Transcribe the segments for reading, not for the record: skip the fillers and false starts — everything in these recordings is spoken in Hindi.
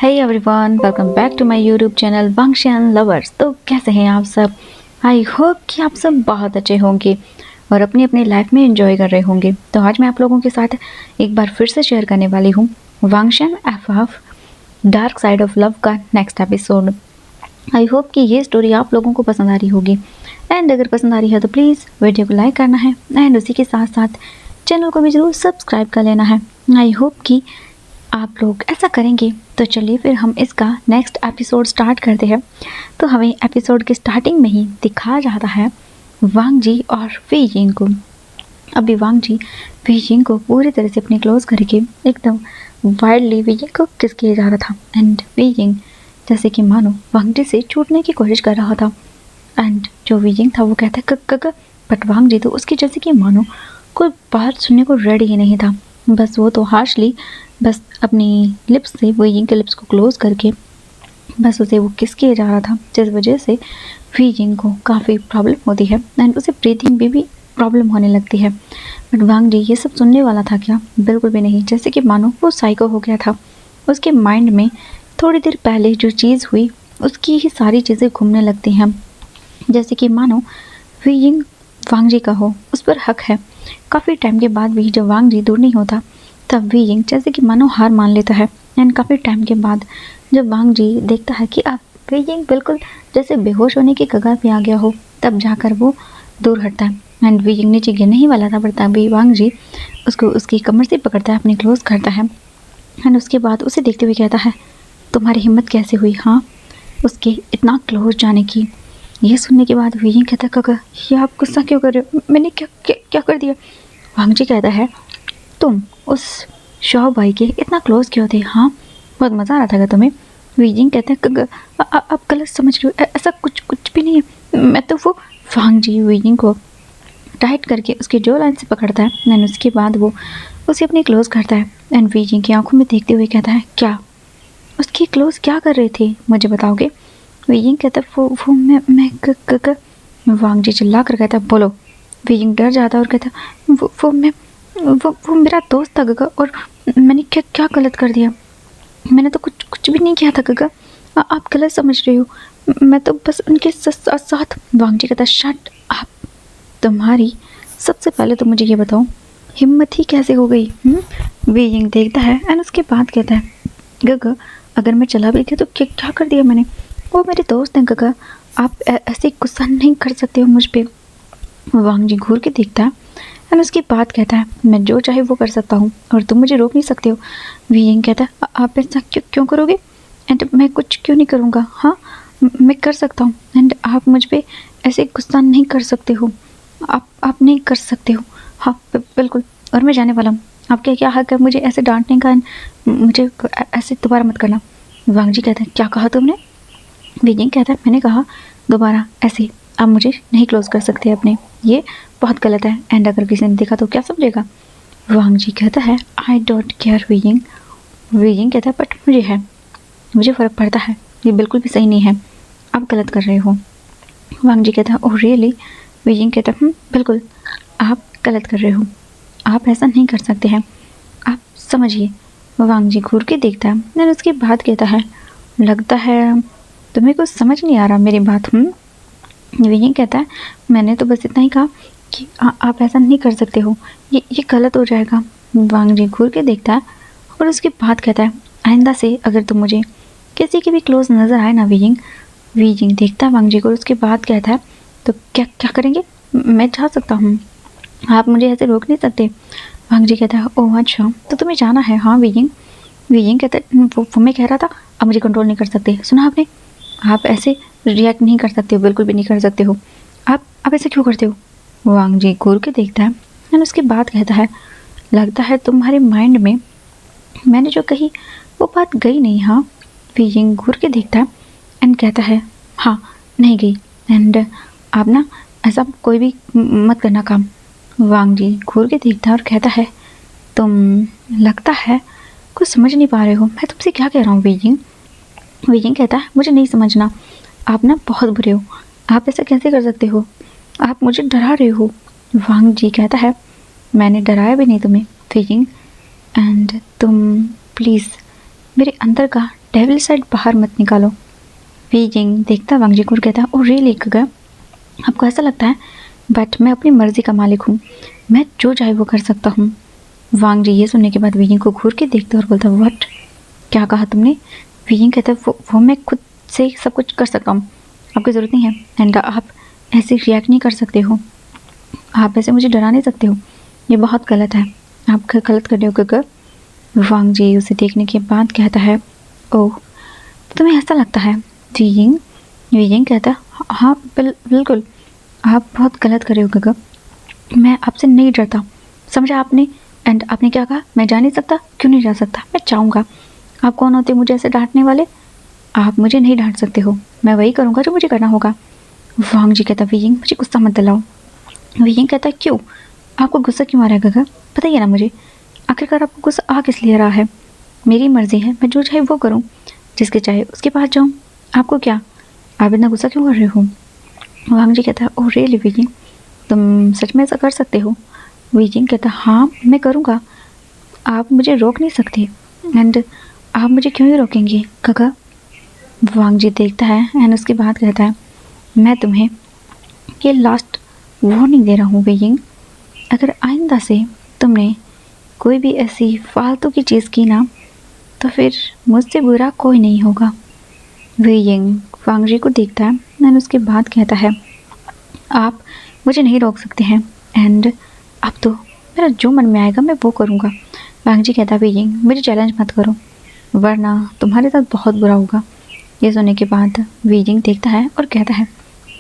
Hey everyone, welcome back to my YouTube channel Vangshan Lovers। तो कैसे हैं आप सब? आई होप कि आप सब बहुत अच्छे होंगे और अपनी अपनी लाइफ में एंजॉय कर रहे होंगे। तो आज मैं आप लोगों के साथ एक बार फिर से शेयर करने वाली हूँ Wangxian FF dark side of love का नेक्स्ट एपिसोड। आई होप कि ये स्टोरी आप लोगों को पसंद आ रही होगी एंड अगर पसंद आ रही है तो प्लीज़ वीडियो को लाइक करना है एंड उसी के साथ साथ चैनल को भी ज़रूर सब्सक्राइब कर लेना है। आई होप कि आप लोग ऐसा करेंगे। तो चलिए फिर हम इसका नेक्स्ट एपिसोड स्टार्ट करते हैं। तो हमें एपिसोड के स्टार्टिंग में ही दिखाया जाता है वांग जी और वी जिंग को। अभी वांग जी वी जिंग को पूरी तरह से अपने क्लोज करके एकदम वाइल्डली वी जिंग को किस किया जा रहा था एंड वी जिंग जैसे कि मानो वांग जी से छूटने की कोशिश कर रहा था एंड जो वी जिंग था वो कहता है क बट वांग जी तो उसकी जैसे कि मानो कोई बात सुनने को रेडी ही नहीं था। बस वो तो हार्शली बस अपनी लिप्स से वी जिंग के लिप्स को क्लोज करके बस उसे वो किस किया जा रहा था, जिस वजह से वी जिंग को काफ़ी प्रॉब्लम होती है एंड उसे ब्रीथिंग में भी प्रॉब्लम होने लगती है। बट वांग जी ये सब सुनने वाला था क्या? बिल्कुल भी नहीं। जैसे कि मानो वो साइको हो गया था। उसके माइंड में थोड़ी देर पहले जो चीज़ हुई उसकी ही सारी चीज़ें घूमने लगती हैं, जैसे कि मानो वी जिंग वांग जी का हो, उस पर हक है। काफ़ी टाइम के बाद भी जब वांग जी दूर नहीं होता तब वी जिंग जैसे कि मानो हार मान लेता है एंड काफ़ी टाइम के बाद जब वांग जी देखता है कि अब वी जिंग बिल्कुल जैसे बेहोश होने की कगार पे आ गया हो, तब जाकर वो दूर हटता है एंड वी जिंग नीचे गिरने ही वाला था, पर तभी वांग जी उसको उसकी कमर से पकड़ता है, अपनी क्लोज करता है एंड उसके बाद उसे देखते हुए कहता है तुम्हारी हिम्मत कैसे हुई हाँ उसके इतना क्लोज जाने की। ये सुनने के बाद वी जिंग कहता है काका ये आप गुस्सा क्यों कर रहे हो? मैंने क्या क्या क्या कर दिया? वांग जी कहता है तुम उस शॉप भाई के इतना क्लोज क्यों थे? हाँ बहुत मज़ा आ रहा था क्या तुम्हें? वी जिंग कहते हैं आप गलत समझ रहे हो, ऐसा कुछ कुछ भी नहीं है। मैं तो वो वांग जी वी जिंग को टाइट करके उसके जो लाइन से पकड़ता है एंड उसके बाद वो उसे अपनी क्लोज करता है एंड वी जिंग की आंखों में देखते हुए कहता है क्या उसकी क्लोज क्या कर रहे थे मुझे बताओगे? वी जिंग कहता है वो मैं वांग जी चिल्ला कर कहता है बोलो। वी जिंग डर जाता है और कहता है वो मेरा दोस्त था गगा और मैंने क्या क्या गलत कर दिया? मैंने तो कुछ भी नहीं किया था गगा, आप गलत समझ रहे हो। मैं तो बस उनके साथ साथ। वांग जी कहता शट आप। तुम्हारी सबसे पहले तो मुझे ये बताओ हिम्मत ही कैसे हो गई? वी जिंग देखता है एंड उसके बाद कहता है गगा अगर मैं चला भी गया तो क्या क्या कर दिया मैंने? वो मेरे दोस्त हैं गगा, आप ऐसे गुस्सा नहीं कर सकते हो मुझ पर। वांग जी घूर के देखता है एंड उसकी बात कहता है मैं जो चाहे वो कर सकता हूँ और तुम मुझे रोक नहीं सकते हो। वी जिंग कहता है आप ऐसा क्यों करोगे एंड मैं कुछ क्यों नहीं करूँगा? हाँ मैं कर सकता हूँ एंड आप मुझ पे ऐसे गुस्सा नहीं कर सकते हो। आप नहीं कर सकते हो। हाँ बिल्कुल। और मैं जाने वाला हूँ। आपका क्या हक है मुझे ऐसे डांटने का एंड मुझे ऐसे दोबारा मत करना। वांग जी कहते हैं क्या कहा तुमने? वी जिंग कहता है मैंने कहा दोबारा ऐसे आप मुझे नहीं क्लोज कर सकते अपने, ये बहुत गलत है एंड अगर किसी ने देखा तो क्या समझेगा? वांग जी कहता है I don't care Wei Ying. Wei Ying कहता है बट मुझे फ़र्क पड़ता है, ये बिल्कुल भी सही नहीं है, आप गलत कर रहे हो। वांग जी कहता है ओह रियली? वी जिंग कहता है बिल्कुल आप गलत कर रहे हो, आप ऐसा नहीं कर सकते हैं, आप समझिए। वांग जी घूर के देखता है और उसके बाद कहता है लगता है तुम्हें कुछ समझ नहीं आ रहा मेरी बात। वी जिंग कहता है मैंने तो बस इतना ही कहा कि आप ऐसा नहीं कर सकते हो, ये गलत हो जाएगा। वांग जी घूर के देखता है और उसके बाद कहता है आइंदा से अगर तुम मुझे किसी के भी क्लोज नज़र आए ना वी जिंग देखता है वांग जी को और उसके बाद कहता है तो क्या क्या करेंगे? मैं जा सकता हूँ, आप मुझे ऐसे रोक नहीं सकते। वांग जी कहता है ओह अच्छा तो तुम्हें जाना है? हाँ वी जिंग कहता है वो मैं कह रहा था आप मुझे कंट्रोल नहीं कर सकते, सुना आपने? आप ऐसे रिएक्ट नहीं कर सकते हो, बिल्कुल भी नहीं कर सकते हो। आप ऐसे क्यों करते हो? वांग जी घूर के देखता है एंड उसके बाद कहता है लगता है तुम्हारे माइंड में मैंने जो कही वो बात गई नहीं। हाँ वी जिंग घूर के देखता है एंड कहता है हाँ नहीं गई एंड आप ना ऐसा कोई भी मत करना काम। वांग जी घूर के देखता है और कहता है तुम लगता है कुछ समझ नहीं पा रहे हो, मैं तुमसे क्या कह रहा हूँ? वी जिंग कहता है मुझे नहीं समझना, आप ना बहुत बुरे हो, आप ऐसा कैसे कर सकते हो, आप मुझे डरा रहे हो। वांग जी कहता है मैंने डराया भी नहीं तुम्हें वी जिंग एंड तुम प्लीज़ मेरे अंदर का डेविल साइड बाहर मत निकालो। वीजिंग देखता वांग जी को और कहता है, ओ रियली गगा, आपको ऐसा लगता है? बट मैं अपनी मर्जी का मालिक हूँ, मैं जो चाहे वो कर सकता हूँ। वांग जी ये सुनने के बाद वीजिंग को घूर के देखता और बोलता, व्हाट, क्या कहा तुमने? वीजिंग कहता है, वो मैं खुद से सब कुछ कर सकता हूँ, आपकी ज़रूरत नहीं है। एंड आप ऐसे रिएक्ट नहीं कर सकते हो, आप ऐसे मुझे डरा नहीं सकते हो, ये बहुत गलत है, आप गलत कर रहे हो गगा। वांग जी उसे देखने के बाद कहता है, ओह तुम्हें ऐसा लगता है? वीजिंग वीजिंग कहता है, हाँ बिल्कुल, आप बहुत गलत कर रहे हो गगा, मैं आपसे नहीं डरता, समझा आपने? एंड आपने क्या कहा? मैं जा नहीं सकता? क्यों नहीं जा सकता, मैं चाहूँगा। आप कौन होते मुझे ऐसे डांटने वाले? आप मुझे नहीं डांट सकते हो, मैं वही करूँगा जो मुझे करना होगा। वांग जी कहता, वीजिंग मुझे गुस्सा मत दिलाओ। वीजिंग कहता, क्यों, आपको गुस्सा क्यों आ रहा है गगा, बताइए ना मुझे, आखिरकार आपको गुस्सा आ किस लिए रहा है? मेरी मर्जी है, मैं जो चाहे वो करूँ, जिसके चाहे उसके पास जाऊँ, आपको क्या, आप इतना गुस्सा क्यों कर रहे हो? वांग जी कहता है, ओह रियली वीजिंग, तुम सच में ऐसा कर सकते हो? वीजिंग कहता, हाँ मैं करूँगा, आप मुझे रोक नहीं सकते, एंड आप मुझे क्यों ही रोकेंगे गगा? वांग जी देखता है एंड उसके बाद कहता है, मैं तुम्हें ये लास्ट वार्निंग दे रहा हूँ वीजिंग, अगर आइंदा से तुमने कोई भी ऐसी फालतू की चीज़ की ना, तो फिर मुझसे बुरा कोई नहीं होगा। वीजिंग वांग जी को देखता है एंड उसके बाद कहता है, आप मुझे नहीं रोक सकते हैं, एंड अब तो मेरा जो मन में आएगा मैं वो करूँगा। वांग जी कहता है, वीजिंग मुझे चैलेंज मत करो, वरना तुम्हारे साथ बहुत बुरा होगा। ये सुनने के बाद वीजिंग देखता है और कहता है,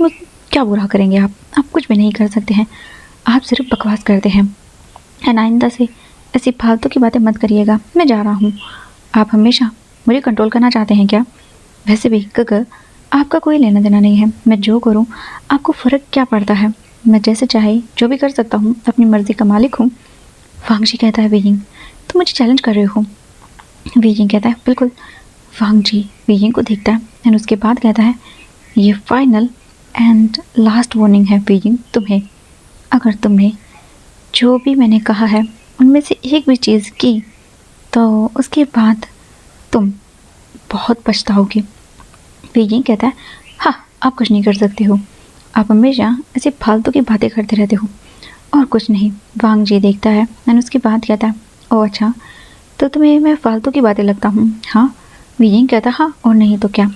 मुझ क्या बुरा करेंगे आप कुछ भी नहीं कर सकते हैं, आप सिर्फ बकवास करते हैं, एंड आइंदा से ऐसी फालतू की बातें मत करिएगा, मैं जा रहा हूँ। आप हमेशा मुझे कंट्रोल करना चाहते हैं क्या? वैसे भी गगर आपका कोई लेना देना नहीं है, मैं जो करूँ आपको फ़र्क क्या पड़ता है, मैं जैसे चाहे जो भी कर सकता हूँ, अपनी मर्ज़ी का मालिक हूँ। वांग जी कहता है, वीजिंग तुम मुझे चैलेंज कर रहे हो? वीजिंग कहता है, बिल्कुल। वांग जी वीजिंग को देखता है एंड उसके बाद कहता है, ये फाइनल एंड लास्ट वार्निंग है वीजिंग तुम्हें, अगर तुमने जो भी मैंने कहा है उनमें से एक भी चीज़ की तो उसके बाद तुम बहुत पछताओगे। वीजिंग कहता है, हाँ आप कुछ नहीं कर सकते हो, आप हमेशा ऐसे फालतू की बातें करते रहते हो और कुछ नहीं। वांग जी देखता है एंड उसके बाद कहता है, ओह अच्छा, तो तुम्हें मैं फालतू की बातें लगता हूँ? हाँ। वीजिंग कहता है, हाँ और नहीं तो क्या,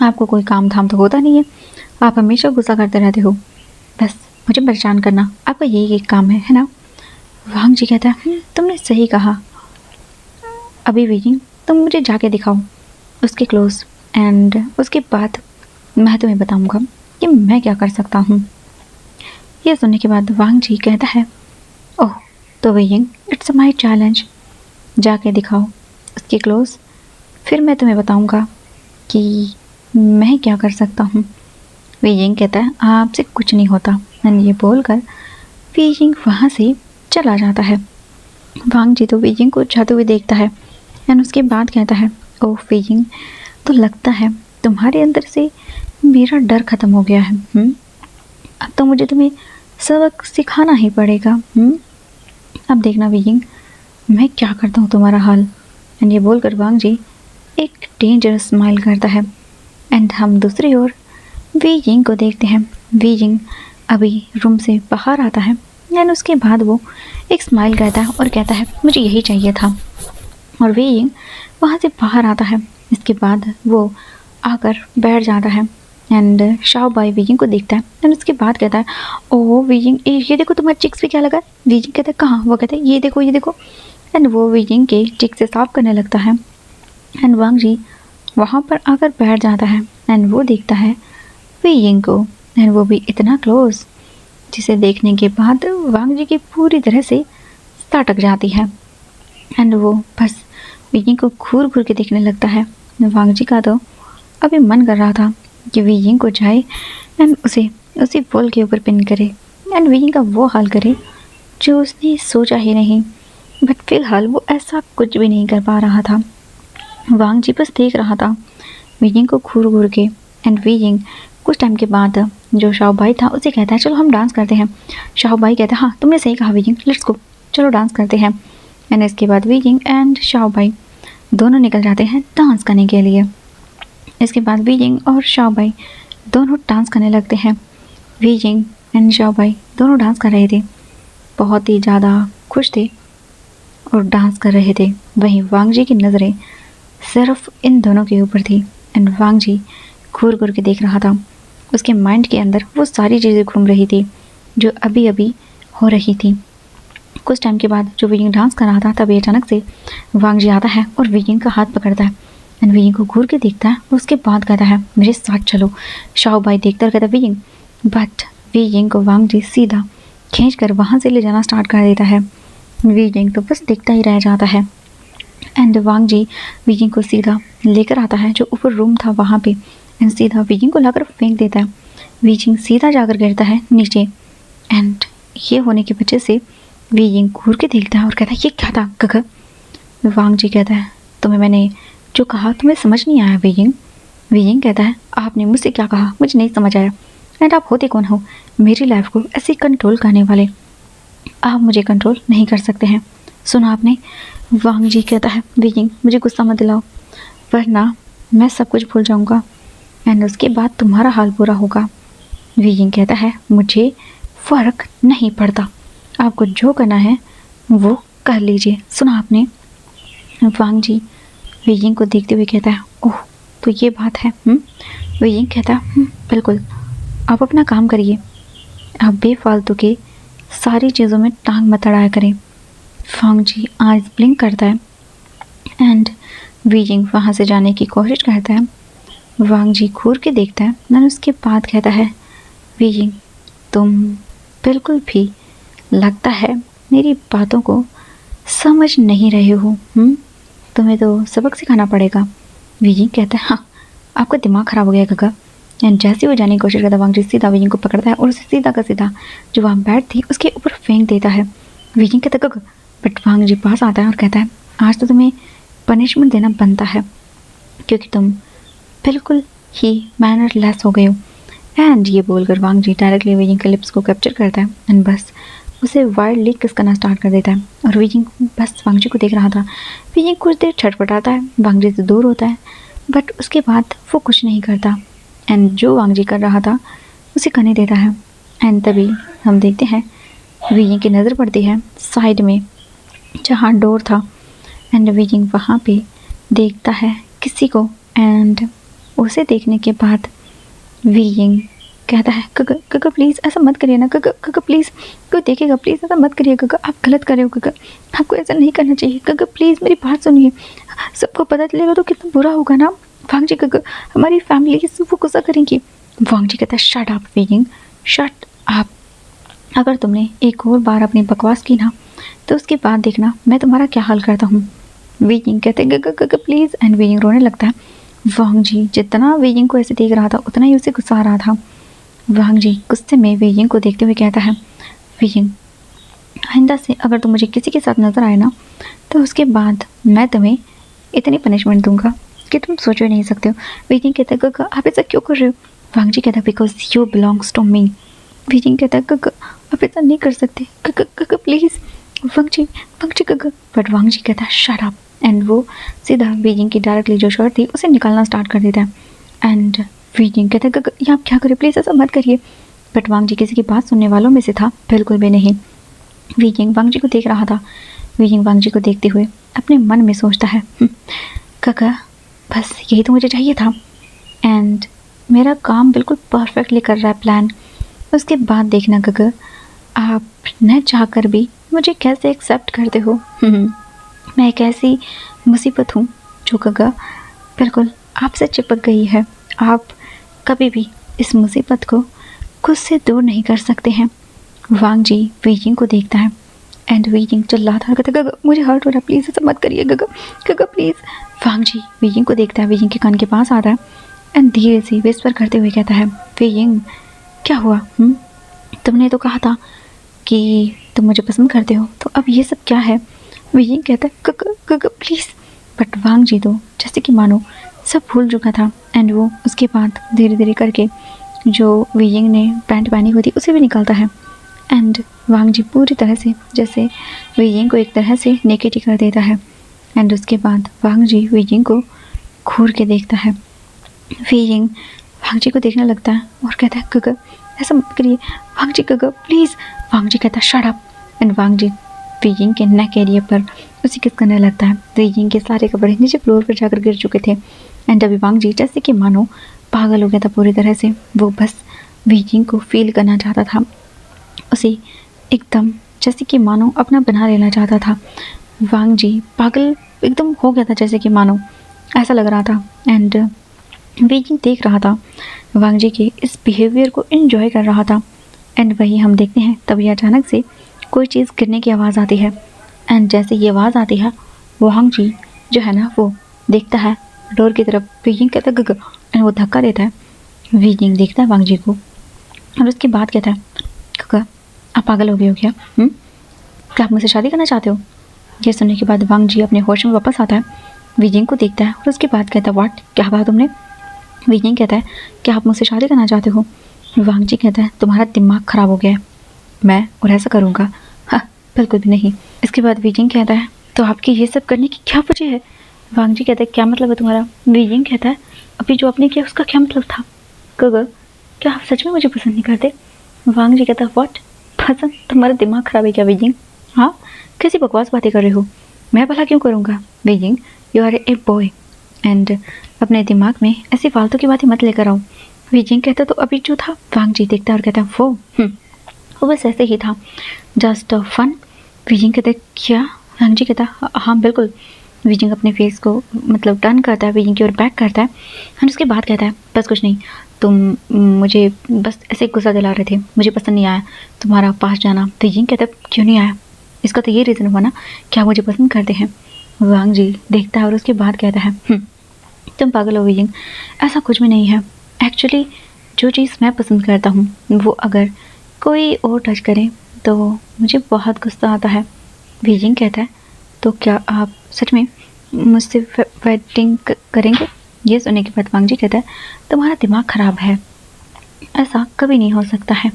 आपको कोई काम धाम तो होता नहीं है, आप हमेशा गुस्सा करते रहते हो, बस मुझे परेशान करना आपका यही एक काम है ना? वांग जी कहता है, तुमने सही कहा, अभी वीजिंग तुम मुझे जाके दिखाओ उसके क्लोज, एंड उसके बाद मैं तुम्हें बताऊंगा कि मैं क्या कर सकता हूँ। ये सुनने के बाद वांग जी कहता है, ओह तो वीजिंग इट्स माई चैलेंज, जाके दिखाओ उसके क्लोज, फिर मैं तुम्हें बताऊंगा कि मैं क्या कर सकता हूँ। वीजिंग कहता है, आपसे कुछ नहीं होता, एंड ये बोलकर वीजिंग वहाँ से चला जाता है। वांग जी तो वीजिंग को जाते हुए देखता है एंड उसके बाद कहता है, ओह वीजिंग, तो लगता है तुम्हारे अंदर से मेरा डर ख़त्म हो गया है। अब तो मुझे तुम्हें सबक सिखाना ही पड़ेगा। अब देखना वीजिंग मैं क्या करता हूँ तुम्हारा हाल। एंड ये बोलकर वांग जी एक डेंजरस स्माइल करता है एंड हम दूसरी ओर वीजिंग को देखते हैं। वीजिंग अभी रूम से बाहर आता है एंड उसके बाद वो एक स्माइल करता है और कहता है, मुझे यही चाहिए था, और वीजिंग वहाँ से बाहर आता है। इसके बाद वो आकर बैठ जाता है एंड शाओ बाई वीजिंग को देखता है एंड उसके बाद कहता है, ओह वीजिंग ये देखो तुम्हारे चिक्स पे क्या लगा है। वीजिंग कहता है, कहाँ? वो कहता है, ये देखो ये देखो, एंड वो वीजिंग के चिक से साफ करने लगता है एंड वांग जी वहाँ पर आकर बैठ जाता है एंड वो देखता है वीजिंग को, एंड वो भी इतना क्लोज, जिसे देखने के बाद वांग जी की पूरी तरह से सटक जाती है एंड वो बस वीजिंग को घूर घूर के देखने लगता है। वांग जी का तो अभी मन कर रहा था कि वीजिंग को जाए एंड उसे उसी वॉल के ऊपर पिन करे एंड वीजिंग का वो हाल करे जो उसने सोचा ही नहीं, बट फिलहाल वो ऐसा कुछ भी नहीं कर पा रहा था। वांग जी बस देख रहा था वीजिंग को घूर घूर के एंड वीजिंग कुछ टाइम के बाद जो शाओ बाई था उसे कहता है, चलो हम डांस करते हैं। शाओ बाई कहता है, हाँ तुमने सही कहा वीजिंग, लेट्स गो, चलो डांस करते हैं। एंड इसके बाद वीजिंग एंड शाओ बाई दोनों निकल जाते हैं डांस करने के लिए। इसके बाद वीजिंग और शाओबाई दोनों डांस करने लगते हैं। वीजिंग एंड शाओबाई दोनों डांस कर रहे थे, बहुत ही ज़्यादा खुश थे और डांस कर रहे थे। वहीं वांग जी की नज़रें सिर्फ इन दोनों के ऊपर थी एंड वांग जी घूर घूर के देख रहा था। उसके माइंड के अंदर वो सारी चीज़ें घूम रही थी जो अभी अभी हो रही थी। कुछ टाइम के बाद जो वीजिंग डांस कर रहा था, तभी अचानक से वांग जी आता है और वीजिंग का हाथ पकड़ता है एंड वीजिंग को घूर के देखता है और उसके बाद कहता है मेरे साथ चलो। शाओबाई देखता है, कहता है वीजिंग, बट वीजिंग को वांग जी सीधा खींच कर वहाँ से ले जाना स्टार्ट कर देता है। वीजिंग तो बस देखता ही रह जाता है एंड वांग जी वीजिंग को सीधा लेकर आता है जो ऊपर रूम था वहाँ पे एंड सीधा वीजिंग को लाकर फेंक देता है। वीजिंग सीधा जाकर गिरता है नीचे एंड ये होने की वजह से वीजिंग घूर के देखता है और कहता है ये क्या था गग। वांग जी कहता है तुम्हें मैंने जो कहा तुम्हें समझ नहीं आया वीजिंग। वीजिंग कहता है आपने मुझसे क्या कहा, मुझे नहीं समझ आया एंड आप होते कौन हो मेरी लाइफ को ऐसे कंट्रोल करने वाले। आप मुझे कंट्रोल नहीं कर सकते हैं, सुना आपने। वांग जी कहता है वीजिंग मुझे गुस्सा मत दिलाओ वरना मैं सब कुछ भूल जाऊंगा एंड उसके बाद तुम्हारा हाल बुरा होगा। वीजिंग कहता है मुझे फ़र्क नहीं पड़ता, आपको जो करना है वो कर लीजिए, सुना आपने। वांग जी वीजिंग को देखते हुए कहता है ओह तो ये बात है। वीजिंग कहता है बिल्कुल, आप अपना काम करिए, आप बेफालतू के सारी चीज़ों में टांग मत अड़ाया करें। वांग जी आइज ब्लिंक करता है एंड वीजिंग वहाँ से जाने की कोशिश करता है। वांग जी घूर के देखता है और उसके बाद कहता है वीजिंग तुम बिल्कुल भी लगता है मेरी बातों को समझ नहीं रहे हो। तुम्हें तो सबक सिखाना पड़ेगा। वीजिंग कहता है हाँ आपका दिमाग ख़राब हो गया गगा एंड जैसे वो जाने की कोशिश करता है वांग जी सीधा वीजिंग को पकड़ता है और उसे सीधा का सीधा जो वहाँ बैठ थी उसके ऊपर फेंक देता है। वीजिंग कहता है गग, बट वांग जी पास आता है और कहता है आज तो तुम्हें पनिशमेंट देना बनता है क्योंकि तुम बिल्कुल ही मैनरलेस हो गए हो। एंड ये बोलकर वांग जी डायरेक्टली वीजिंग के लिप्स को कैप्चर करता है एंड बस उसे वाइल्डली किस करना स्टार्ट कर देता है और वीजिंग बस वांग जी को देख रहा था। वीजिंग कुछ देर छटपटाता है, वांग जी से दूर होता है बट उसके बाद वो कुछ नहीं करता एंड जो वांग जी कर रहा था उसे करने देता है। एंड तभी हम देखते हैं वीजिंग की नज़र पड़ती है साइड में जहाँ डोर था एंड वीजिंग वहाँ पे देखता है किसी को एंड उसे देखने के बाद वीजिंग कहता है गग गग प्लीज़ ऐसा मत करिए ना गग गग प्लीज़, कोई देखेगा प्लीज़ ऐसा मत करिए गग, आप गलत कर रहे हो गग, आपको ऐसा नहीं करना चाहिए गग, प्लीज़ मेरी बात सुनिए, सबको पता चलेगा तो कितना बुरा होगा ना। वांग जी गग हमारी फैमिली वो गुस्सा करेंगी। वांग जी कहता है shut up wheezing, shut up, अगर तुमने एक और बार अपनी बकवास की ना तो उसके बाद देखना मैं तुम्हारा क्या हाल करता हूँ। वीजिंग कहते हैं गग गग प्लीज़ एंड वीजिंग रोने लगता है। वांग जी जितना वीजिंग को ऐसे देख रहा था उतना ही उसे गुस्सा आ रहा था। वांग जी गुस्से में वीजिंग को देखते हुए कहता है वीजिंग आइंदा से अगर तुम मुझे किसी के साथ नज़र आए ना तो उसके बाद मैं तुम्हें इतनी पनिशमेंट दूंगा कि तुम सोच भी नहीं सकते हो। वीजिंग कहता है गग आप ऐसा क्यों कर रहे हो। वांग जी कहता है because you belongs to me. Weijing कहता है गग आप ऐसा नहीं कर सकते गग गग प्लीज़ वांग जी गग, बट वांग जी कहता है शट अप एंड वो सीधा वीजिंग की डायरेक्टली जो शर्ट थी उसे निकालना स्टार्ट कर देता है। एंड वीजिंग कहता है गग ये आप क्या करें प्लीज़ ऐसा मत करिए, बट वांग जी किसी की बात सुनने वालों में से था बिल्कुल भी नहीं। वीजिंग वांग जी को देख रहा था। वीजिंग वांग जी को देखते हुए अपने मन में सोचता है गग बस यही तो मुझे चाहिए था एंड मेरा काम बिल्कुल परफेक्टली कर रहा है प्लान। उसके बाद देखना गग आप न चाहकर भी मुझे कैसे एक्सेप्ट करते हो। मैं एक ऐसी मुसीबत हूँ जो गग बिल्कुल आपसे चिपक गई है, आप कभी भी इस मुसीबत को खुद से दूर नहीं कर सकते हैं। वांग जी वीजिंग को देखता है एंड वीजिंग चिल्लाता है कहता है गग मुझे हर्ट हो रहा है प्लीज़ ऐसा मत करिए गग गग प्लीज़। वांग जी वीजिंग को देखता है, वीजिंग के कान के पास आता है एंड धीरे से विस्पर करते हुए कहता है वीजिंग क्या हुआ, तुमने तो कहा था कि तुम मुझे पसंद करते हो तो अब ये सब क्या है। वीजिंग कहता है गग गग प्लीज़, बट वांग जी तो जैसे कि मानो सब भूल चुका था एंड वो उसके बाद धीरे धीरे करके जो वीजिंग ने पैंट पहनी हुई थी उसे भी निकालता है एंड वांग जी पूरी तरह से जैसे वीजिंग को एक तरह से नेकेट ही कर देता है एंड उसके बाद वांग जी वीजिंग को घूर के देखता है। वीजिंग वांग जी को देखने लगता है और कहता है गगर ऐसा मत करिए वांग जी, गगर प्लीज़। वांग जी कहता है shut up. And Wang ji Weijing के नेक एरिया पर उसी किस करने लगता है। वीजिंग के सारे कपड़े नीचे फ्लोर पर जाकर गिर चुके थे। एंड अभी वांग जी जैसे कि मानो पागल हो गया था पूरी तरह से। वो बस वीजिंग को फील करना चाहता था, उसे एकदम जैसे कि मानो अपना बना लेना चाहता था। वांग जी पागल एकदम हो गया था, जैसे कि मानो ऐसा लग रहा था। एंड वीजिंग देख रहा था वांग जी के इस बिहेवियर को एंजॉय कर रहा था। एंड वही हम देखते हैं तभी अचानक से कोई चीज़ गिरने की आवाज़ आती है। एंड जैसे ये आवाज़ आती है वांग जी जो है ना वो देखता है डोर की तरफ। वीजिंग कहता है गग एंड वो धक्का देता है। वीजिंग देखता है वांग जी को और उसके बाद कहता है गग आप पागल हो गए हो क्या? क्या आप मुझसे शादी करना चाहते हो? ये सुनने के बाद वांग जी अपने होश में वापस आता है, वीजिंग को देखता है और उसके बाद कहता है व्हाट, क्या कहा तुमने? वीजिंग कहता है क्या आप मुझसे शादी करना चाहते हो? वांग जी कहता है तुम्हारा दिमाग ख़राब हो गया है, मैं और ऐसा करूँगा? हाँ बिल्कुल भी नहीं। इसके बाद वीजिंग कहता है तो आपकी ये सब करने की क्या वजह है? वांग जी कहता है क्या मतलब है तुम्हारा? वीजिंग कहता है अभी जो आपने किया उसका क्या मतलब था? गगर क्या आप सच में मुझे पसंद नहीं करते? वांग जी कहता है व्हाट, पसंद? तुम्हारा दिमाग ख़राब है क्या वीजिंग? हाँ कैसी बकवास बातें कर रहे हो, मैं भला क्यों करूँगा? Weijing you are a boy and अपने दिमाग में ऐसी फालतू की बातें मत लेकर आओ। वीजिंग कहता तो अभी जो था। वांग जी देखता और कहता वो बस ऐसे ही था, जस्ट फन। वीजिंग कहता क्या? वांग जी कहता हाँ बिल्कुल। वीजिंग अपने फेस को मतलब टर्न करता है, वीजिंग की ओर बैक करता है और उसके बाद कहता है बस कुछ नहीं, तुम मुझे बस ऐसे गुस्सा दिला रहे थे, मुझे पसंद नहीं आया तुम्हारा पास जाना। वीजिंग कहता क्यों नहीं आया? इसका तो ये रीज़न हुआ ना क्या मुझे पसंद करते हैं। वांग जी देखता है और उसके बाद कहता है तुम पागल हो वीजिंग, ऐसा कुछ भी नहीं है। एक्चुअली जो चीज़ मैं पसंद करता हूँ वो अगर कोई और टच करे तो मुझे बहुत गुस्सा आता है। वीजिंग कहता है तो क्या आप सच में मुझसे वेडिंग करेंगे? ये सुनने के बाद वांग जी कहता है तुम्हारा दिमाग ख़राब है, ऐसा कभी नहीं हो सकता है।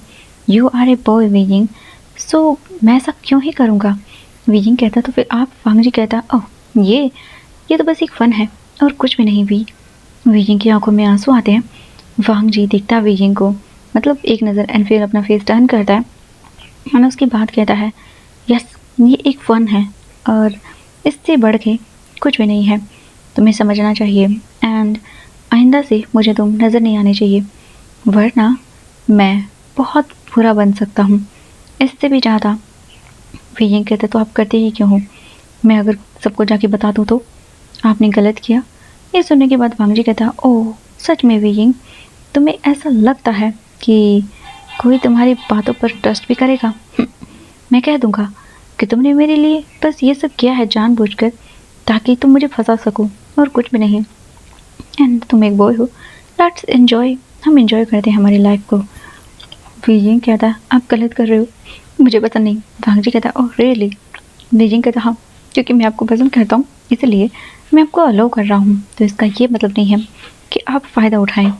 You are a boy Wei Ying, so मैं ऐसा क्यों ही करूँगा? वीजिंग कहता तो फिर आप? वांग जी कहता ओह ये तो बस एक फ़न है और कुछ भी नहीं। वीजिंग की आंखों में आंसू आते हैं। वांग जी देखता है वीजिंग को मतलब एक नज़र एंड फिर अपना फेस टर्न करता है और उसके बाद कहता है यस ये एक फ़न है और इससे बढ़ के कुछ भी नहीं है, तुम्हें समझना चाहिए एंड आइंदा से मुझे तुम नज़र नहीं आने चाहिए वरना मैं बहुत बुरा बन सकता हूँ, इससे भी ज़्यादा। वीजिंग कहता तो आप करते ही क्यों हो? मैं अगर सबको जाके बता दूँ तो? आपने गलत किया। ये सुनने के बाद वांग जी कहता ओह सच में वीजिंग, तुम्हें ऐसा लगता है कि कोई तुम्हारी बातों पर ट्रस्ट भी करेगा? मैं कह दूंगा कि तुमने मेरे लिए बस ये सब किया है जानबूझकर ताकि तुम मुझे फंसा सको और कुछ भी नहीं। एंड तुम एक बॉय हो, लेट्स एंजॉय, हम एंजॉय करते हैं हमारी लाइफ को। वीजिंग कहता है आप गलत कर रहे हो, मुझे पसंद नहीं। वांग जी कहता ओह रियली? वीजिंग कहता हाँ क्योंकि मैं आपको पसंद करता हूँ इसलिए मैं आपको अलाउ कर रहा हूँ, तो इसका ये मतलब नहीं है कि आप फ़ायदा उठाएं।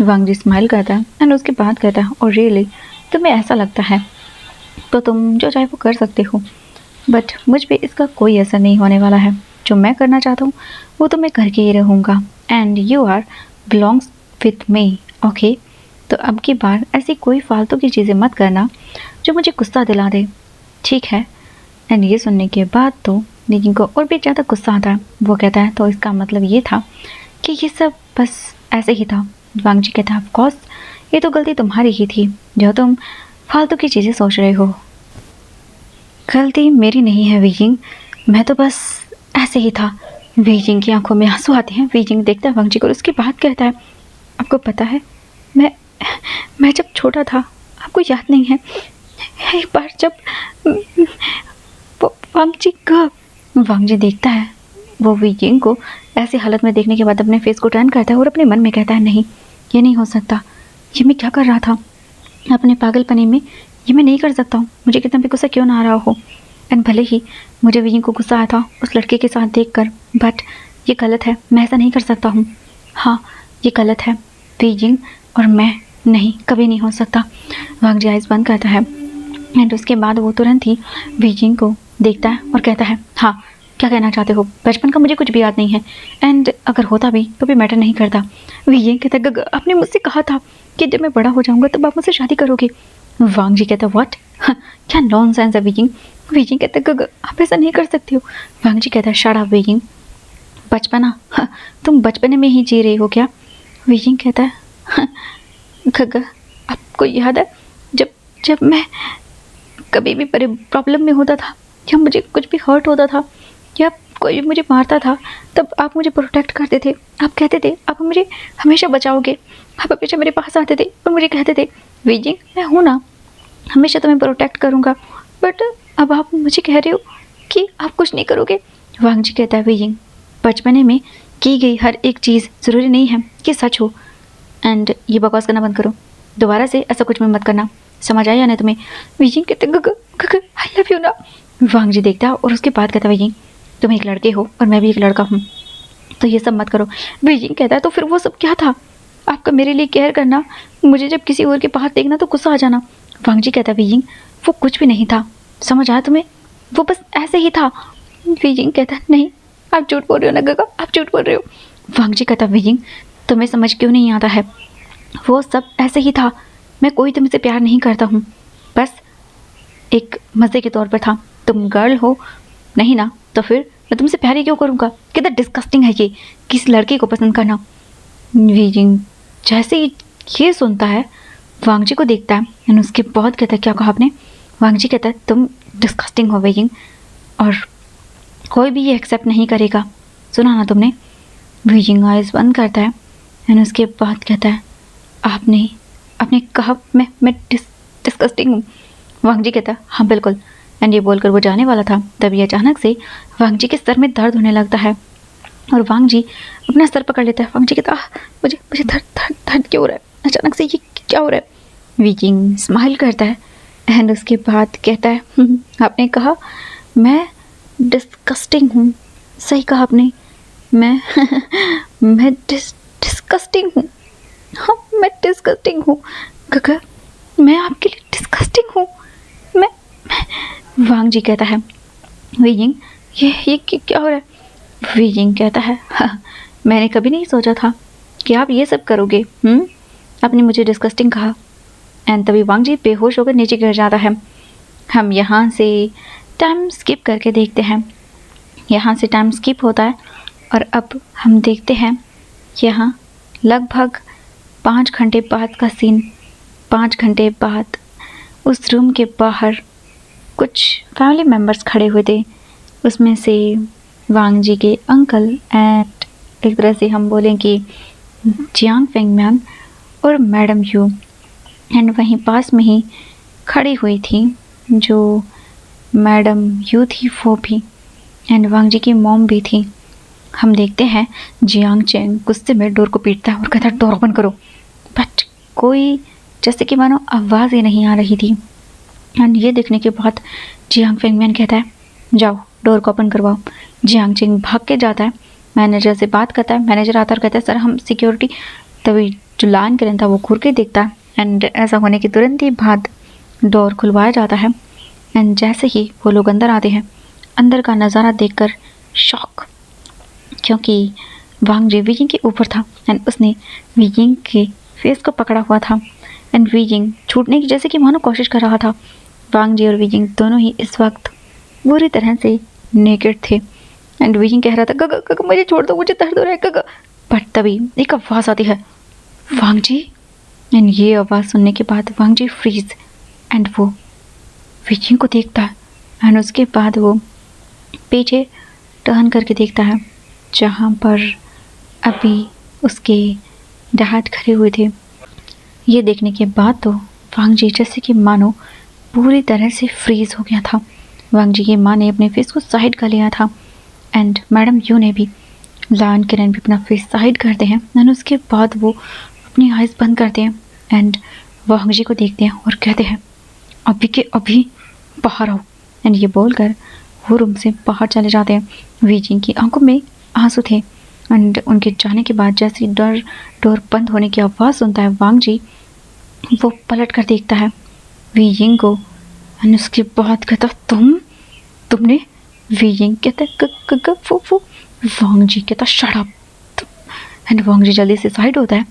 वांग जी स्माइल करता है एंड उसके बाद कहता है और रियली तुम्हें ऐसा लगता है तो तुम जो चाहे वो कर सकते हो, बट मुझ पे इसका कोई असर नहीं होने वाला है। जो मैं करना चाहता हूँ वो तो मैं करके ही रहूँगा and you are belongs with me okay. तो अब की बार ऐसी कोई फालतू की चीज़ें मत करना जो मुझे गुस्सा दिला दे, ठीक है? एंड ये सुनने के बाद तो वीजिंग को और भी ज़्यादा गुस्सा आता है। वो कहता है तो इसका मतलब ये था कि ये सब बस ऐसे ही था। वांग जी कहता है ऑफ कोर्स ये तो गलती तुम्हारी ही थी जो तुम फालतू की चीज़ें सोच रहे हो। गलती मेरी नहीं है वीजिंग, मैं तो बस ऐसे ही था। वीजिंग की आंखों में आंसू आते हैं। वीजिंग देखता है वांग जी को और उसके बाद कहता है आपको पता है मैं जब छोटा था, आपको याद नहीं है एक बार जब वांग जी देखता है वो वीजिंग को ऐसी हालत में देखने के बाद अपने फेस को टर्न करता है और अपने मन में कहता है नहीं ये नहीं हो सकता, ये मैं क्या कर रहा था अपने पागलपने में, ये मैं नहीं कर सकता हूँ, मुझे कितना भी गुस्सा क्यों ना आ रहा हो। एंड भले ही मुझे वीजिंग को गुस्सा आया था उस लड़के के साथ देखकर, बट ये गलत है, मैं ऐसा नहीं कर सकता हूँ। हाँ ये गलत है, वीजिंग और मैं नहीं, कभी नहीं हो सकता। वांग जी आइज़ बंद करता है एंड उसके बाद वो तुरंत ही वीजिंग को देखता है और कहता है हाँ क्या कहना चाहते हो? बचपन का मुझे कुछ भी याद नहीं है, एंड अगर होता भी तो भी मैटर नहीं करता। ये कहता गग आपने मुझसे कहा था कि जब मैं बड़ा हो जाऊंगा तब आप मुझसे शादी करोगे। वांग जी कहता व्हाट, क्या नॉनसेंस है वीजिंग। वीजिंग कहता गग आप ऐसा नहीं कर सकते हो। वांग जी कहता शट अप वीजिंग, बचपना, तुम बचपने में ही जी रही हो क्या? वीजिंग कहता है गग आपको याद है जब जब मैं कभी भी प्रॉब्लम में होता था या मुझे कुछ भी हर्ट होता था या कोई मुझे मारता था, तब आप मुझे प्रोटेक्ट करते थे। आप कहते थे आप मुझे हमेशा बचाओगे, आप हमेशा मेरे पास आते थे और मुझे कहते थे वीजिंग मैं हूँ ना, हमेशा तुम्हें प्रोटेक्ट करूँगा। बट अब आप मुझे कह रहे हो कि आप कुछ नहीं करोगे। वांग जी कहता है वीजिंग बचपने में की गई हर एक चीज़ ज़रूरी नहीं है कि सच हो। एंड ये बकवास करना बंद करो, दोबारा से ऐसा कुछ में मत करना, समझ आया ना तुम्हें? वीजिंग कहते गग आई लव यू ना। वांग जी देखता और उसके बाद कहता वीजिंग तुम एक लड़के हो और मैं भी एक लड़का हूँ, तो ये सब मत करो। वीजिंग कहता है तो फिर वो सब क्या था? आपका मेरे लिए केयर करना, मुझे जब किसी और के पास देखना तो गुस्सा आ जाना। वांग जी कहता वीजिंग वो कुछ भी नहीं था, समझ आया तुम्हें? वो बस ऐसे ही था। वीजिंग कहता नहीं आप झूठ बोल रहे हो ना गगा, आप झूठ बोल रहे हो। वांग जी कहता वीजिंग तुम्हें समझ क्यों नहीं आता है, वो सब ऐसे ही था, मैं कोई तुमसे प्यार नहीं करता हूँ, बस एक मज़े के तौर पर था। तुम गर्ल हो नहीं ना, तो फिर मैं तुमसे प्यार ही क्यों करूँगा? कितना डिस्कस्टिंग है ये किसी लड़के को पसंद करना। वीजिंग जैसे ही ये सुनता है वांग जी को देखता है और उसके बहुत कहता है क्या कहा आपने? वांग जी कहता है तुम डिस्कस्टिंग हो वीजिंग, और कोई भी ये एक्सेप्ट नहीं करेगा, सुना ना तुमने? वीजिंग आइज़ बंद करता है और उसके बाद कहता है आपने आपने कहा मैं डिस्कस्टिंग हूँ। वांग जी कहता हाँ बिल्कुल। एंड ये बोलकर वो जाने वाला था, तभी अचानक से वांग जी के सर में दर्द होने लगता है और वांग जी अपना सर पकड़ लेता है। वांग जी कहता मुझे मुझे दर्द दर्द दर्द क्यों हो रहा है, अचानक से ये क्या हो रहा है? वीजिंग स्माइल करता है एंड उसके बाद कहता है आपने कहा मैं डिस्कस्टिंग हूँ, सही कहा आपने, मैं मैं डिस्कस्टिंग हूँ, हाँ मैं डिस्कस्टिंग हूँ गगा, मैं आपके लिए डिस्कस्टिंग हूँ। मैं वांग जी कहता है वीजिंग ये क्या हो रहा है? वीजिंग कहता है हाँ, मैंने कभी नहीं सोचा था कि आप ये सब करोगे। आपने मुझे डिस्कस्टिंग कहा। एंड तभी वांग जी बेहोश होकर नीचे गिर जाता है। हम यहाँ से टाइम स्किप करके देखते हैं, यहाँ से टाइम स्किप होता है और अब हम देखते हैं यहाँ लगभग 5 घंटे बाद का सीन। 5 घंटे बाद उस रूम के बाहर कुछ फैमिली मेम्बर्स खड़े हुए थे, उसमें से वांग जी के अंकल एंड एक तरह से हम बोलें कि जियांग फेंगम्यान और मैडम यू, एंड वहीं पास में ही खड़ी हुई थी जो मैडम यू थी वो भी, एंड वांग जी की मॉम भी थी। हम देखते हैं जियांग चेंग गुस्से में डोर को पीटता है और कहता है डोर ओपन करो, बट कोई जैसे कि मानो आवाज़ ही नहीं आ रही थी। एंड ये देखने के बाद जियांग फेंगम्यान कहता है जाओ डोर को ओपन करवाओ। जियांग चेंग भाग के जाता है, मैनेजर से बात करता है। मैनेजर आता है और कहता है सर हम सिक्योरिटी। तभी जो लाइन करें था वो घूर के देखता है एंड ऐसा होने के तुरंत ही बाद डोर खुलवाया जाता है। एंड जैसे ही वो लोग अंदर आते हैं, अंदर का नज़ारा देखकर शॉक, क्योंकि वांग जी वीजिंग के ऊपर था एंड उसने वीजिंग के फेस को पकड़ा हुआ था एंड वीजिंग छूटने की जैसे कि मानो कोशिश कर रहा था। वांग जी और वीजिंग दोनों ही इस वक्त बुरी तरह से नेकेड थे एंड वीजिंग कह रहा था गग गग मुझे छोड़ दो, मुझे दर्द हो रहा है गग। बट तभी एक आवाज़ आती है वांग जी, एंड ये आवाज़ सुनने के बाद वांग जी फ्रीज एंड वो वीजिंग को देखता है एंड उसके बाद वो पीछे टर्न करके देखता है जहाँ पर अभी उसके डैड खड़े हुए थे। ये देखने के बाद तो वांग जी जैसे कि मानो पूरी तरह से फ्रीज हो गया था। वांग जी की माँ ने अपने फेस को साइड कर लिया था एंड मैडम यू ने भी, लान किरण भी अपना फेस साइड करते हैं एंड उसके बाद वो अपनी आइज़ बंद करते हैं एंड वांग जी को देखते हैं और कहते हैं अभी के अभी बाहर आओ। एंड ये बोलकर वो रूम से बाहर चले जाते हैं। वीजिंग की आंखों में आंसू थे एंड उनके जाने के बाद जैसे डोर बंद होने की आवाज़ सुनता है वांग जी, वो पलट कर देखता है वीजिंग को एंड उसके बाद कहता तुमने वीजिंग कहता है फू। वांग जी कहता शट अप। एंड वांग जी जल्दी से साइड होता है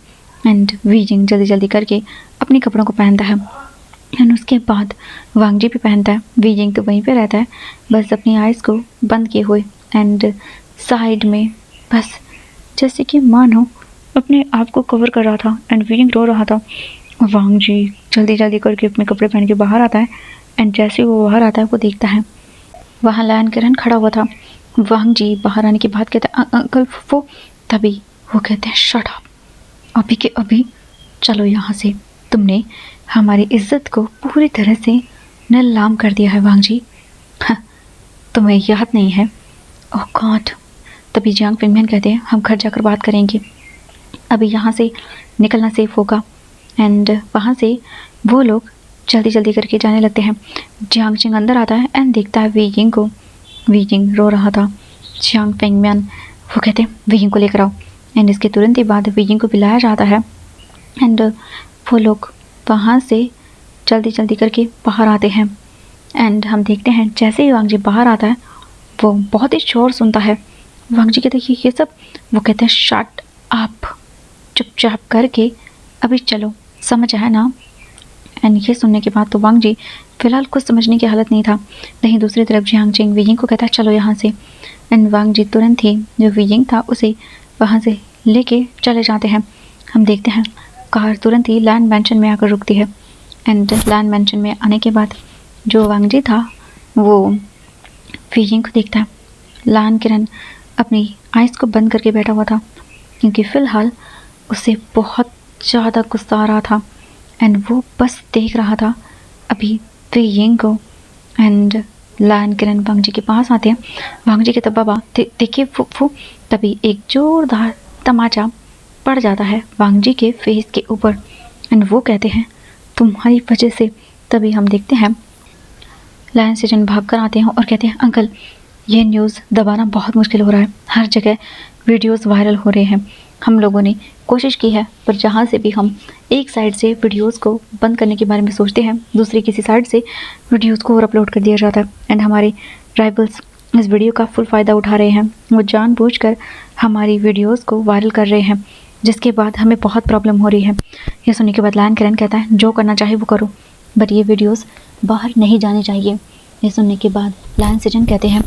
एंड वीजिंग जल्दी जल्दी करके अपने कपड़ों को पहनता है एंड उसके बाद वांग जी भी पहनता है। वीजिंग तो वहीं पे रहता है बस अपनी आइज़ को बंद किए हुए एंड साइड में बस जैसे कि मानो अपने आप को कवर कर रहा था एंड वीजिंग रो रहा था। वांग जी जल्दी जल्दी करके अपने कपड़े पहन के बाहर आता है एंड जैसे वो बाहर आता है वो देखता है वहाँ लायन किरण खड़ा हुआ था। वांग जी बाहर आने के बाद कहते हैं अंकल फूफो। तभी वो कहते हैं शट अप, अभी के अभी चलो यहाँ से, तुमने हमारी इज्जत को पूरी तरह से नीलाम कर दिया है वांग जी। हाँ, तुम्हें याद नहीं है? ओह गॉड। तभी जियांग पिंगमिन कहते हैं हम घर जाकर बात करेंगे, अभी यहाँ से निकलना सेफ होगा। एंड वहाँ से वो लोग जल्दी जल्दी करके जाने लगते हैं। जियांग चिंग अंदर आता है एंड देखता है वीजिंग को। वीजिंग रो रहा था। जियांग पिंगमिन वो कहते हैं वीजिंग को लेकर आओ एंड इसके तुरंत ही बाद वीजिंग को बुलाया जाता है एंड वो लोग वहाँ से जल्दी जल्दी करके बाहर आते हैं। एंड हम देखते हैं जैसे ही वांग जी बाहर आता है वो बहुत ही शोर सुनता है। वांग जी कहते हैं ये सब, वो कहते हैं शट अप, चुपचाप करके अभी चलो, समझ आया ना? एंड ये सुनने के बाद तो वांग जी फिलहाल कुछ समझने की हालत नहीं था। वहीं दूसरी तरफ जियांग चिंग वीजिंग को कहता है चलो यहाँ से। एंड वांग जी तुरंत ही जो वीजिंग था उसे वहाँ से लेके चले जाते हैं। हम देखते हैं कार तुरंत ही लैंड मैंशन में आकर रुकती है एंड लैंड मैंशन में आने के बाद जो वांग जी था वो वीजिंग को देखता है। लैंड किरण अपनी आइज़ को बंद करके बैठा हुआ था क्योंकि फ़िलहाल उसे बहुत ज़्यादा गुस्सा आ रहा था एंड वो बस देख रहा था अभी वीजिंग को। एंड लैंड किरण वांग जी के पास आते हैं। वांग जी के तब बाबा देखिए फू। तभी एक जोरदार तमाचा पड़ जाता है वांग जी के फेस के ऊपर एंड वो कहते हैं तुम्हारी वजह से। तभी हम देखते हैं लायन सेजन भाग कर आते हैं और कहते हैं अंकल ये न्यूज़ दबाना बहुत मुश्किल हो रहा है, हर जगह वीडियोस वायरल हो रहे हैं। हम लोगों ने कोशिश की है पर जहाँ से भी हम एक साइड से वीडियोस को बंद करने के बारे में सोचते हैं दूसरी किसी साइड से वीडियोस को और अपलोड कर दिया जाता है एंड हमारे राइवल्स इस वीडियो का फुल फ़ायदा उठा रहे हैं। वो जानबूझकर हमारी वीडियोस को वायरल कर रहे हैं जिसके बाद हमें बहुत प्रॉब्लम हो रही है। ये सुनने के बाद लैन किरण कहता है जो करना चाहे वो करो बट ये वीडियोस बाहर नहीं जाने चाहिए। ये सुनने के बाद लैन सेजन कहते हैं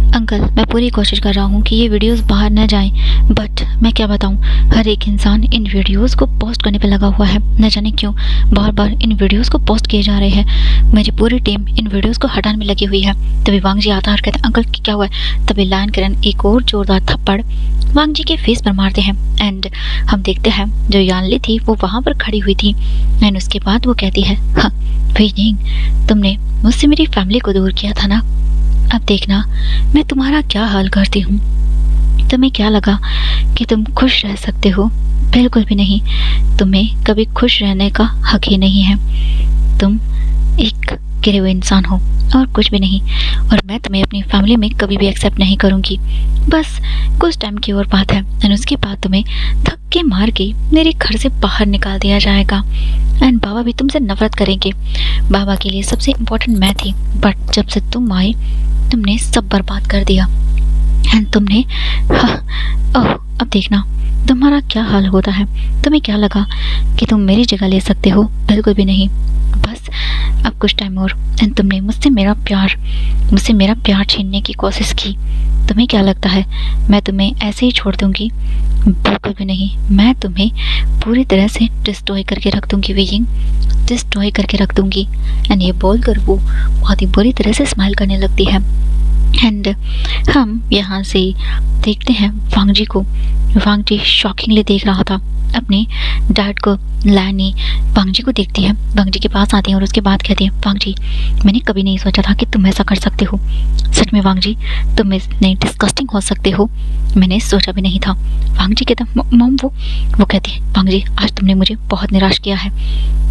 अंकल मैं पूरी कोशिश कर रहा हूँ कि ये वीडियोस बाहर न जाएं बट मैं क्या बताऊँ, हर एक इंसान इन वीडियोस को पोस्ट करने पे लगा हुआ है, न जाने क्यों बार बार इन वीडियोस को पोस्ट किए जा रहे हैं। मेरी पूरी टीम इन वीडियोस को हटाने में लगी हुई है। तभी वांग जी आता है और कहते हैं अंकल क्या हुआ है? तभी लैन किरण एक और जोरदार थप्पड़ वांग जी के फेस पर मारते हैं एंड हम देखते हैं जो यानली थी वो वहाँ पर खड़ी हुई थी एंड उसके बाद वो कहती है हाँ वीजिंग तुमने मुझसे मेरी फैमिली को दूर किया था ना, अब देखना मैं तुम्हारा क्या हाल करती हूँ। तुम्हें क्या लगा कि तुम खुश रह सकते हो? बिल्कुल भी नहीं, तुम्हें कभी खुश रहने का हक ही नहीं है। तुम एक गिरे हुए इंसान हो और कुछ भी नहीं, और मैं तुम्हें अपनी फैमिली में कभी भी एक्सेप्ट नहीं करूँगी। बस कुछ टाइम की और बात है एंड उसके बाद तुम्हें धक्के मार के मेरे घर से बाहर निकाल दिया जाएगा एंड बाबा भी तुमसे नफरत करेंगे। बाबा के लिए सबसे इम्पोर्टेंट मैं थी बट जब से तुम आए तुमने सब बर्बाद कर दिया एंड तुमने अब देखना तुम्हारा क्या हाल होता है। तुम्हें क्या लगा कि तुम मेरी जगह ले सकते हो? बिल्कुल भी नहीं। बस अब कुछ टाइम और एंड तुमने मुझसे मेरा प्यार छीनने की कोशिश की। तुम्हें क्या लगता है मैं तुम्हें ऐसे ही छोड़ दूंगी? बिल्कुल भी नहीं, मैं तुम्हें पूरी तरह से डिस्ट्रॉय करके रख दूंगी वीजिंग, डिस्ट्रॉय करके रख दूंगी। एंड ये बोलकर वो बहुत ही बुरी तरह से स्माइल करने लगती है एंड हम यहाँ से देखते हैं वांग जी को। वांग जी शॉकिंगली देख रहा था अपने डैड को। लैनी वांग जी को देखती है, वांग जी के पास आती है और उसके बाद कहती है वांग जी मैंने कभी नहीं सोचा था कि तुम ऐसा कर सकते हो। सच में वांग जी तुम इतने डिस्गस्टिंग हो सकते हो, मैंने सोचा भी नहीं था। वांग जी कहता मॉम वो कहती है वांग जी आज तुमने मुझे बहुत निराश किया है।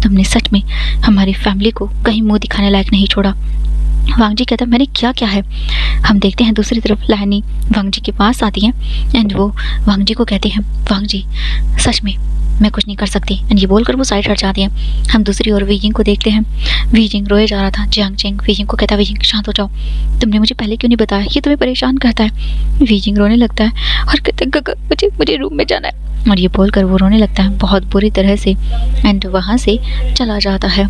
तुमने सच में हमारी फैमिली को कहीं मुँह दिखाने लायक नहीं छोड़ा। वांग जी कहता है मैंने क्या क्या है। हम देखते हैं दूसरी तरफ लाहनी वांग जी के पास आती है एंड वो वांग जी को कहती है वांग जी सच में मैं कुछ नहीं कर सकती एंड ये बोलकर वो साइड हट जाती है। हम दूसरी ओर वीजिंग को देखते हैं। वीजिंग रोए जा रहा था। जियांग चेंग वीजिंग को कहता है वीजिंग शांत हो जाओ, तुमने मुझे पहले क्यों नहीं बताया, ये तुम्हें परेशान करता है। वीजिंग रोने लगता है और कहते हैं गगा मुझे मुझे रूम में जाना है और ये बोलकर वो रोने लगता है बहुत बुरी तरह से एंड वहाँ से चला जाता है।